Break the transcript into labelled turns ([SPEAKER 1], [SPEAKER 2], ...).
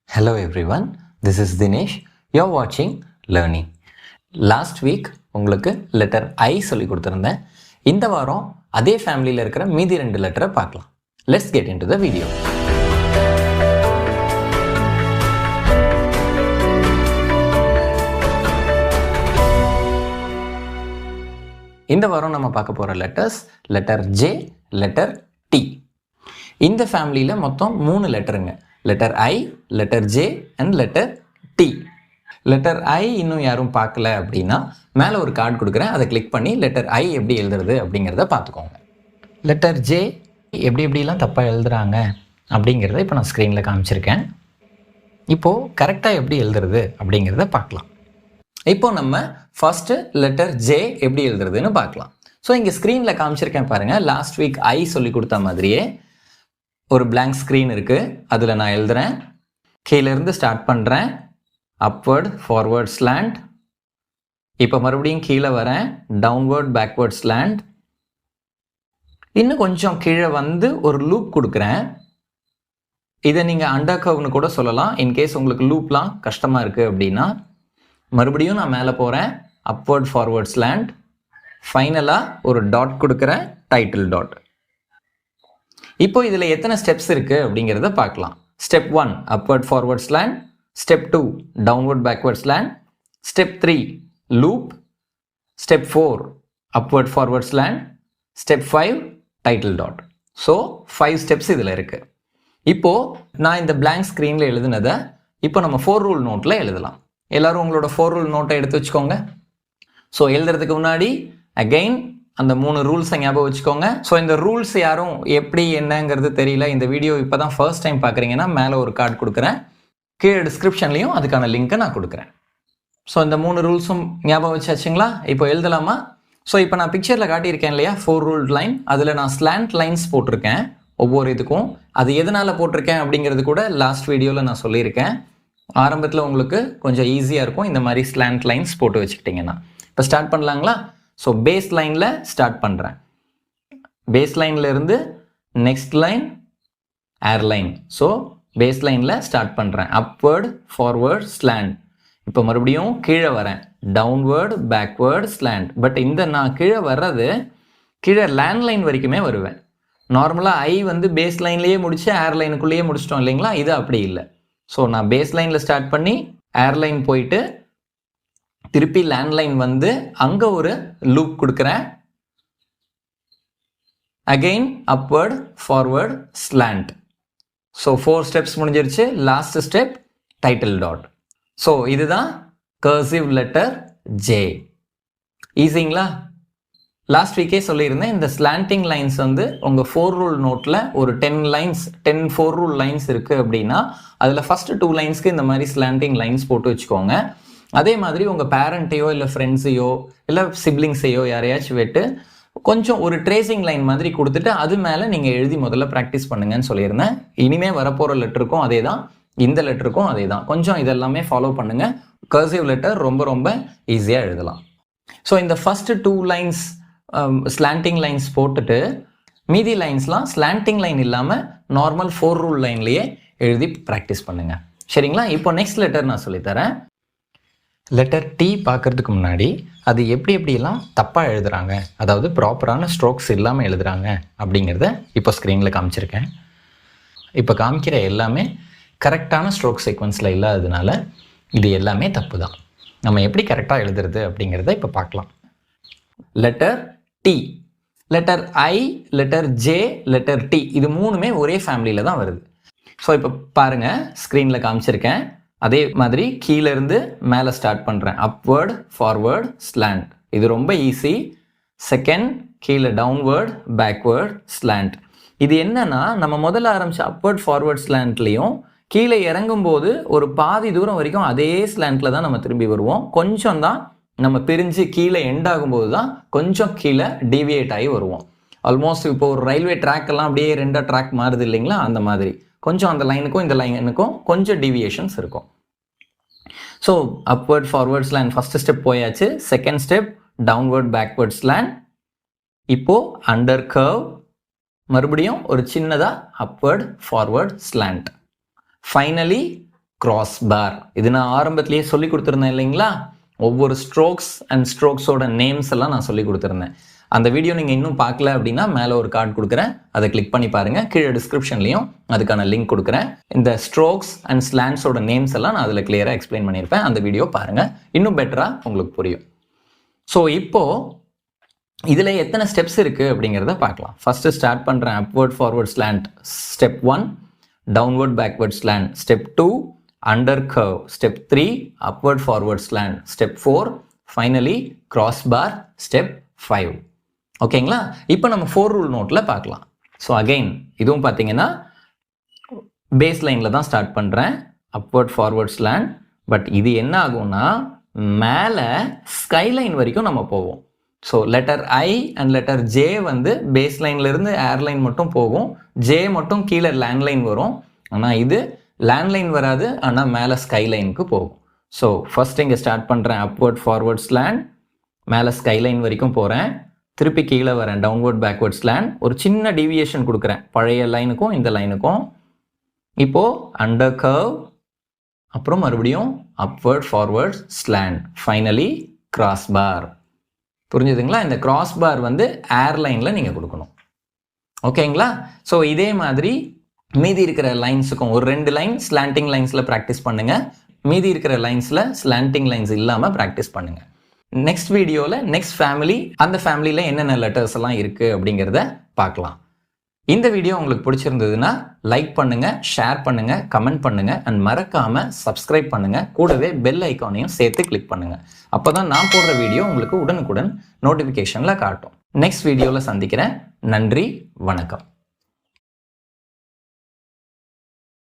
[SPEAKER 1] Hello everyone, this is Dinesh. You're watching Learny. Last week உங்களுக்கு letter I சொல்லி கொடுத்துருந்தேன். இந்த வாரம் அதே ஃபேமிலியில் இருக்கிற மீதி 2 லெட்டரை பார்க்கலாம். Let's get into the video. இந்த வாரம் நம்ம பார்க்க போகிற letters letter J, letter T. இந்த ஃபேமிலியில் மொத்தம் 3 லெட்டருங்க. Letter I, letter J and letter T. Letter I இன்னும் யாரும் பார்க்கல அப்படின்னா மேலே ஒரு கார்டு கொடுக்குறேன், அதை கிளிக் பண்ணி லெட்டர் I எப்படி எழுதுறது அப்படிங்கிறத பார்த்துக்கோங்க. லெட்டர் J எப்படிலாம் தப்பாக எழுதுறாங்க அப்படிங்கிறத இப்போ நான் ஸ்க்ரீனில் காமிச்சிருக்கேன். இப்போது கரெக்டாக எப்படி எழுதுறது அப்படிங்கிறத பார்க்கலாம். இப்போ நம்ம ஃபஸ்ட்டு லெட்டர் J எப்படி எழுதுறதுன்னு பார்க்கலாம். ஸோ இங்கே ஸ்க்ரீனில் காமிச்சிருக்கேன் பாருங்கள். லாஸ்ட் வீக் I சொல்லி கொடுத்த மாதிரியே ஒரு blank ஸ்க்ரீன் இருக்குது, அதில் நான் எழுதுகிறேன். கீழேருந்து ஸ்டார்ட் பண்ணுறேன், அப்வர்ட் ஃபார்வர்ட் ஸ்லாண்ட். இப்போ மறுபடியும் கீழே வரேன், டவுன்வர்ட் பேக்வர்ட் ஸ்லாண்ட். இன்னும் கொஞ்சம் கீழே வந்து ஒரு லூப் கொடுக்குறேன். இதை நீங்கள் அண்டர் கர்வ்னு கூட சொல்லலாம், இன்கேஸ் உங்களுக்கு லூப்லாம் கஷ்டமாக இருக்குது அப்படின்னா. மறுபடியும் நான் மேலே போகிறேன், அப்வர்ட் ஃபார்வர்ட் ஸ்லாண்ட். ஃபைனலாக ஒரு டாட் கொடுக்குறேன், டைட்டில் டாட். இப்போ இதில் எத்தனை ஸ்டெப்ஸ் இருக்குது அப்படிங்கிறத பார்க்கலாம். Step 1 upward forward slant, step 2 downward backward slant, step 3 loop, step 4 upward forward slant, step 5 title dot. So 5 steps இதில் இருக்குது. இப்போது நான் இந்த blank ஸ்க்ரீனில் எழுதுனதை இப்போ நம்ம 4 ரூல் நோட்டில் எழுதலாம். எல்லோரும் உங்களோட 4 ரூல் நோட்டை எடுத்து வச்சுக்கோங்க. ஸோ எழுதுறதுக்கு முன்னாடி அகெயின் அந்த 3 ரூல்ஸை ஞாபகம் வச்சுக்கோங்க. ஸோ இந்த ரூல்ஸ் யாரும் எப்படி என்னங்கிறது தெரியல, இந்த வீடியோ இப்போ தான் ஃபர்ஸ்ட் டைம் பார்க்குறீங்கன்னா மேலே ஒரு கார்டு கொடுக்குறேன், கீழே டிஸ்கிரிப்ஷன்லையும் அதுக்கான லிங்க்கை நான் கொடுக்குறேன். ஸோ இந்த 3 ரூல்ஸும் ஞாபகம் வச்சாச்சுங்களா? இப்போ எழுதலாமா? ஸோ இப்போ நான் பிக்சரில் காட்டியிருக்கேன் இல்லையா 4 ரூல் லைன், அதில் நான் ஸ்லாண்ட் லைன்ஸ் போட்டிருக்கேன் ஒவ்வொரு இதுக்கும். அது எதனால் போட்டிருக்கேன் அப்படிங்கிறது கூட லாஸ்ட் வீடியோவில் நான் சொல்லியிருக்கேன். ஆரம்பத்தில் உங்களுக்கு கொஞ்சம் ஈஸியாக இருக்கும் இந்த மாதிரி ஸ்லாண்ட் லைன்ஸ் போட்டு வச்சுக்கிட்டிங்கன்னா. இப்போ ஸ்டார்ட் பண்ணலாங்களா? ஸோ பேஸ் லைனில் ஸ்டார்ட் பண்ணுறேன். பேஸ் லைனில் இருந்து next line airline. So base லைனில் ஸ்டார்ட் பண்ணுறேன், அப்வர்ட் ஃபார்வர்ட் ஸ்லாண்ட். இப்போ மறுபடியும் கீழே வரேன், டவுன்வர்ட் பேக்வர்ட் ஸ்லாண்ட். பட் இந்த நான் கீழே வர்றது கீழே லேண்ட்லைன் வரைக்குமே வருவேன். நார்மலாக I வந்து பேஸ் லைன்லேயே முடிச்சு ஏர்லைனுக்குள்ளேயே முடிச்சிட்டோம் இல்லைங்களா? இது அப்படி இல்லை. ஸோ நான் பேஸ் லைனில் ஸ்டார்ட் பண்ணி ஏர்லைன் போயிட்டு திருப்பி லேண்ட்லைன் வந்து அங்கே ஒரு லூப் கொடுக்குறேன். Again upward forward slant. So 4 steps முடிஞ்சிருச்சு. Last step tittle dot. So இதுதான் கர்சிவ் லெட்டர் J. ஈஸிங்களா? லாஸ்ட் வீக்கே சொல்லியிருந்தேன், இந்த ஸ்லாண்டிங் லைன்ஸ் வந்து உங்கள் 4 ரூல் நோட்டில் ஒரு 10 லைன்ஸ் 10 4 ரூல் லைன்ஸ் இருக்குது அப்படின்னா அதில் ஃபஸ்ட்டு 2 லைன்ஸ்க்கு இந்த மாதிரி ஸ்லாண்டிங் லைன்ஸ் போட்டு வச்சுக்கோங்க. அதே மாதிரி உங்கள் பேரண்ட்டையோ இல்லை ஃப்ரெண்ட்ஸையோ இல்லை சிப்ளிங்ஸையோ யாரையாச்சும் விட்டு கொஞ்சம் ஒரு ட்ரேசிங் லைன் மாதிரி கொடுத்துட்டு அது மேலே நீங்கள் எழுதி முதல்ல ப்ராக்டிஸ் பண்ணுங்கன்னு சொல்லியிருந்தேன். இனிமேல் வரப்போகிற லெட்டருக்கும் அதே தான், இந்த லெட்டருக்கும் அதே தான். கொஞ்சம் இதெல்லாமே ஃபாலோ பண்ணுங்கள். கர்சிவ் லெட்டர் ரொம்ப ரொம்ப ஈஸியாக எழுதலாம். ஸோ இந்த ஃபஸ்ட்டு 2 லைன்ஸ் ஸ்லாண்டிங் லைன்ஸ் போட்டுட்டு மீதி லைன்ஸ்லாம் ஸ்லாண்டிங் லைன் இல்லாமல் நார்மல் 4 ரூல் லைன்லேயே எழுதி ப்ராக்டிஸ் பண்ணுங்கள். சரிங்களா? இப்போ நெக்ஸ்ட் லெட்டர் நான் சொல்லித்தரேன். லெட்டர் T பார்க்குறதுக்கு முன்னாடி அது எப்படிலாம் தப்பாக எழுதுகிறாங்க, அதாவது ப்ராப்பரான ஸ்ட்ரோக்ஸ் இல்லாமல் எழுதுகிறாங்க அப்படிங்கிறத இப்போ ஸ்க்ரீனில் காமிச்சிருக்கேன். இப்போ காமிக்கிற எல்லாமே கரெக்டான ஸ்ட்ரோக் சீக்வன்ஸில் இல்லாததுனால இது எல்லாமே தப்பு தான். நம்ம எப்படி கரெக்டாக எழுதுறது அப்படிங்கிறத இப்போ பார்க்கலாம். Letter T, letter I, letter J, letter T இது 3மே ஒரே ஃபேமிலியில் தான் வருது. ஸோ இப்போ பாருங்கள், ஸ்க்ரீனில் காமிச்சிருக்கேன். அதே மாதிரி கீழேருந்து மேலே ஸ்டார்ட் பண்ணுறேன், அப்வர்ட் ஃபார்வர்ட் ஸ்லாண்ட். இது ரொம்ப ஈஸி. செகண்ட் கீழே டவுன்வர்ட் பேக்வர்ட் ஸ்லாண்ட். இது என்னன்னா நம்ம முதல்ல ஆரம்பித்த அப்வர்ட் ஃபார்வர்ட் ஸ்லாண்ட்லேயும் கீழே இறங்கும்போது ஒரு பாதி தூரம் வரைக்கும் அதே ஸ்லாண்டில் தான் நம்ம திரும்பி வருவோம். கொஞ்சம் தான் நம்ம பிரிஞ்சு கீழே எண்ட் ஆகும்போது தான் கொஞ்சம் கீழே டீவியேட் ஆகி வருவோம். ஆல்மோஸ்ட் இப்போ ஒரு ரயில்வே ட்ராக்கெல்லாம் அப்படியே 2 ட்ராக் மாறுது இல்லைங்களா? அந்த மாதிரி கொஞ்சம் அந்த லைனுக்கும் இந்த லைனுக்கும் கொஞ்சம் டீவியேஷன்ஸ் இருக்கும். So upward forward slant first step போயாச்சு. Second step downward backward slant. இப்போது அண்டர் கர்வ், மறுபடியும் ஒரு சின்னதாக upward forward slant. Finally cross bar. இது நான் ஆரம்பத்திலேயே சொல்லி கொடுத்துருந்தேன் இல்லைங்களா? ஒவ்வொரு ஸ்ட்ரோக்ஸ் அண்ட் ஸ்ட்ரோக்ஸோட நேம்ஸ் எல்லாம் நான் சொல்லி கொடுத்துருந்தேன். அந்த வீடியோ நீங்கள் இன்னும் பார்க்கல அப்படின்னா மேலே ஒரு கார்டு கொடுக்குறேன், அதை கிளிக் பண்ணி பாருங்கள். கீழே டிஸ்கிரிப்ஷன்லையும் அதுக்கான லிங்க் கொடுக்குறேன். இந்த ஸ்ட்ரோக்ஸ் அண்ட் ஸ்லாண்ட்ஸோட நேம்ஸ் எல்லாம் நான் அதில் கிளியராக எக்ஸ்பிளைன் பண்ணியிருப்பேன். அந்த வீடியோ பாருங்கள், இன்னும் பெட்டராக உங்களுக்கு புரியும். ஸோ இப்போது இதில் எத்தனை ஸ்டெப்ஸ் இருக்குது அப்படிங்கிறத பார்க்கலாம். ஃபஸ்ட்டு ஸ்டார்ட் பண்ணுறேன். Upward forward slant step 1, downward backward slant step 2, under curve step 3, upward forward slant step 4, finally cross bar step 5. ஓகேங்களா? இப்போ நம்ம 4 ரூல் நோட்டில் பார்க்கலாம். ஸோ அகெயின் இதுவும் பார்த்தீங்கன்னா பேஸ் லைனில் தான் ஸ்டார்ட் பண்ணுறேன், அப்வர்ட் ஃபார்வர்ட் ஸ்லாண்ட். பட் இது என்ன ஆகும்னா மேலே ஸ்கைலைன் வரைக்கும் நம்ம போவோம். So letter I and letter J வந்து பேஸ் லைன்லேருந்து ஏர்லைன் மட்டும் போகும், ஜே மட்டும் கீழே லேண்ட்லைன் வரும். ஆனால் இது லேண்ட்லைன் வராது, ஆனால் மேலே ஸ்கைலைனுக்கு போகும். ஸோ ஃபர்ஸ்ட் இங்கே ஸ்டார்ட் பண்ணுறேன், அப்வர்ட் ஃபார்வர்ட் ஸ்லாண்ட், மேலே ஸ்கைலைன் வரைக்கும் போகிறேன், திருப்பி கீழே வரேன், டவுன்வர்ட் பேக்வர்ட் ஸ்லாண்ட், ஒரு சின்ன டீவியேஷன் கொடுக்குறேன் பழைய லைனுக்கும் இந்த லைனுக்கும். இப்போது அண்டர் கர்வ், அப்புறம் மறுபடியும் upward forward slant, finally cross bar. புரிஞ்சுதுங்களா? இந்த கிராஸ் பார் வந்து ஏர்லைனில் நீங்கள் கொடுக்கணும். ஓகேங்களா? ஸோ இதே மாதிரி மீதி இருக்கிற லைன்ஸுக்கும் ஒரு 2 லைன் ஸ்லாண்டிங் லைன்ஸில் ப்ராக்டிஸ் பண்ணுங்கள், மீதி இருக்கிற லைன்ஸில் ஸ்லாண்டிங் லைன்ஸ் இல்லாமல் ப்ராக்டிஸ் பண்ணுங்கள். நெக்ஸ்ட் வீடியோவில் நெக்ஸ்ட் ஃபேமிலி, அந்த ஃபேமிலியில் என்னென்ன லெட்டர்ஸ் எல்லாம் இருக்குது அப்படிங்கிறத பார்க்கலாம். இந்த வீடியோ உங்களுக்கு பிடிச்சிருந்ததுன்னா லைக் பண்ணுங்கள், ஷேர் பண்ணுங்கள், கமெண்ட் பண்ணுங்கள் அண்ட் மறக்காமல் சப்ஸ்கிரைப் பண்ணுங்கள். கூடவே பெல் ஐக்கானையும் சேர்த்து கிளிக் பண்ணுங்கள். அப்போ தான் நான் போடுற வீடியோ உங்களுக்கு உடனுக்குடன் நோட்டிஃபிகேஷனில் காட்டும். நெக்ஸ்ட் வீடியோவில் சந்திக்கிறேன். நன்றி, வணக்கம்.